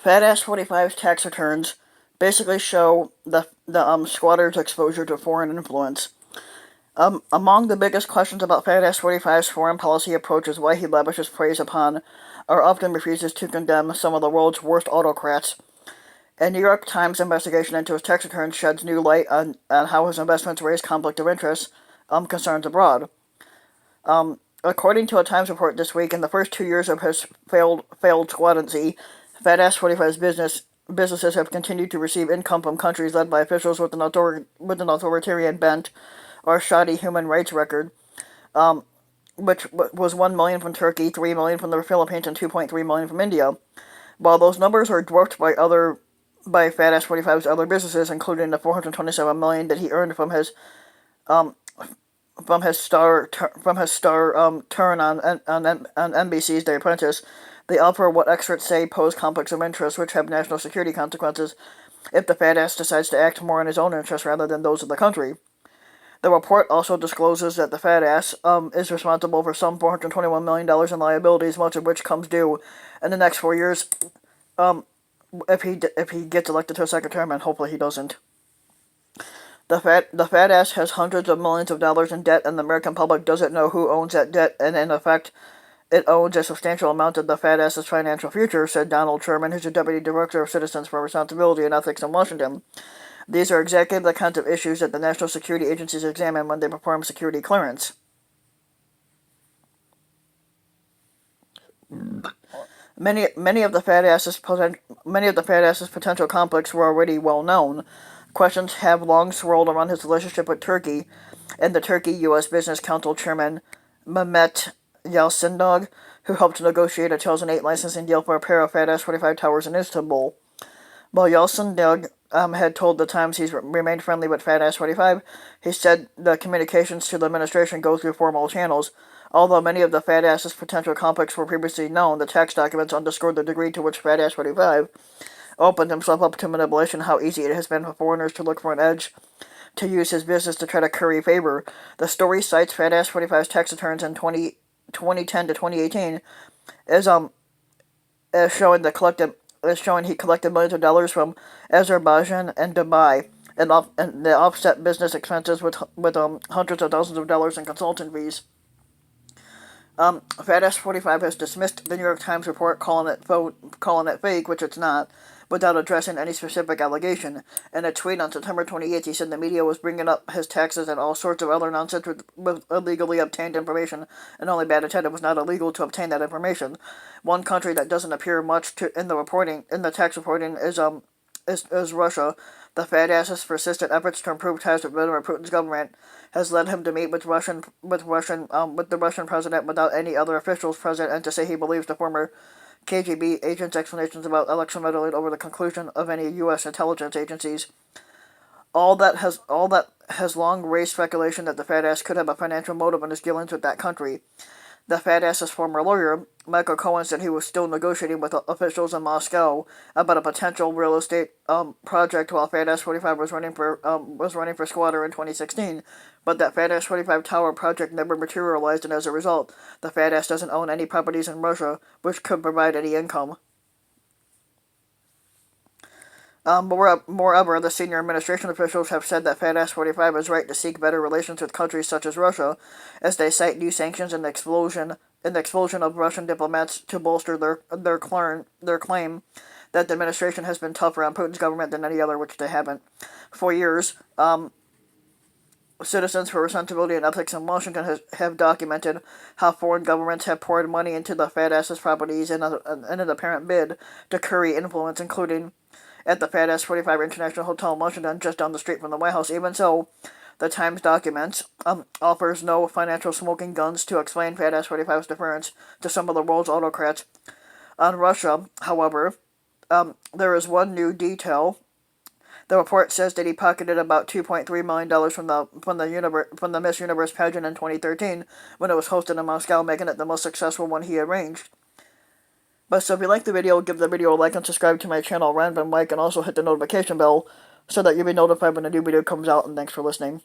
Fat Ass 45's tax returns basically show the squatter's exposure to foreign influence. Among the biggest questions about Fat Ass 45's foreign policy approach is why he lavishes praise upon, or often refuses to condemn, some of the world's worst autocrats. A New York Times investigation into his tax returns sheds new light on how his investments raise conflict of interest concerns abroad. According to a Times report this week, in the first 2 years of his failed squattancy, Fat Ass 45's businesses have continued to receive income from countries led by officials with an authoritarian bent or shoddy human rights record, which was 1 million from Turkey, 3 million from the Philippines, and 2.3 million from India. While those numbers are dwarfed by Fat Ass 45's other businesses, including the 427 million that he earned um, from his star turn on NBC's The Apprentice, they offer what experts say pose conflicts of interest which have national security consequences if the fat ass decides to act more in his own interests rather than those of the country. The report also discloses that the fat ass is responsible for some $421 million in liabilities, much of which comes due in the next 4 years if he gets elected to a second term, and hopefully he doesn't. The fat ass has hundreds of millions of dollars in debt, and the American public doesn't know who owns that debt, and in effect, it owns a substantial amount of the fat ass's financial future, said Donald Sherman, who's the Deputy Director of Citizens for Responsibility and Ethics in Washington. These are exactly the kinds of issues that the national security agencies examine when they perform security clearance. Many of the fat ass's potential conflicts were already well known. Questions have long swirled around his relationship with Turkey, and the Turkey-U.S. Business Council Chairman Mehmet Yalçındag, who helped negotiate a 2008 licensing deal for a pair of Fat Ass 45 towers in Istanbul. While Yalçındag had told the Times he's remained friendly with Fat Ass 45, he said the communications to the administration go through formal channels. Although many of the Fat Ass's potential conflicts were previously known, the tax documents underscored the degree to which Fat Ass 45 opened himself up to manipulation, how easy it has been for foreigners to look for an edge to use his business to try to curry favor. The story cites Fat Ass 45's tax returns in 2010 to 2018 as showing he collected millions of dollars from Azerbaijan and Dubai, and the offset business expenses with hundreds of thousands of dollars in consultant fees. Fat Ass 45 has dismissed the New York Times report, calling it fake, which it's not, without addressing any specific allegation. In a tweet on September 28th, he said the media was bringing up his taxes and all sorts of other nonsense with illegally obtained information, and only bad intent. It was not illegal to obtain that information. One country that doesn't appear much in the tax reporting is Russia. The fat ass's persistent efforts to improve ties with Vladimir Putin's government has led him to meet with the Russian president without any other officials present, and to say he believes the former KGB agent's explanations about election meddling over the conclusion of any U.S. intelligence agencies. All that has long raised speculation that the fat ass could have a financial motive in his dealings with that country. The fat ass's former lawyer, Michael Cohen, said he was still negotiating with officials in Moscow about a potential real estate project while Fat Ass 45 was running for squatter in 2016, but that Fat Ass 45 tower project never materialized, and as a result, the fat ass doesn't own any properties in Russia which could provide any income. Moreover, the senior administration officials have said that Fat Ass 45 is right to seek better relations with countries such as Russia, as they cite new sanctions and the expulsion of Russian diplomats to bolster their claim that the administration has been tougher on Putin's government than any other, which they haven't. For years, Citizens for Responsibility and Ethics in Washington have documented how foreign governments have poured money into the fat ass's properties in an apparent bid to curry influence, including at the Fat Ass 45 International Hotel in Washington, just down the street from the White House. Even so, the Times documents offers no financial smoking guns to explain Fat Ass 45's deference to some of the world's autocrats. On Russia, however, there is one new detail. The report says that he pocketed about $2.3 million from the Miss Universe pageant in 2013 when it was hosted in Moscow, making it the most successful one he arranged. But so if you like the video, give the video a like and subscribe to my channel, Random Mike, and also hit the notification bell so that you'll be notified when a new video comes out, and thanks for listening.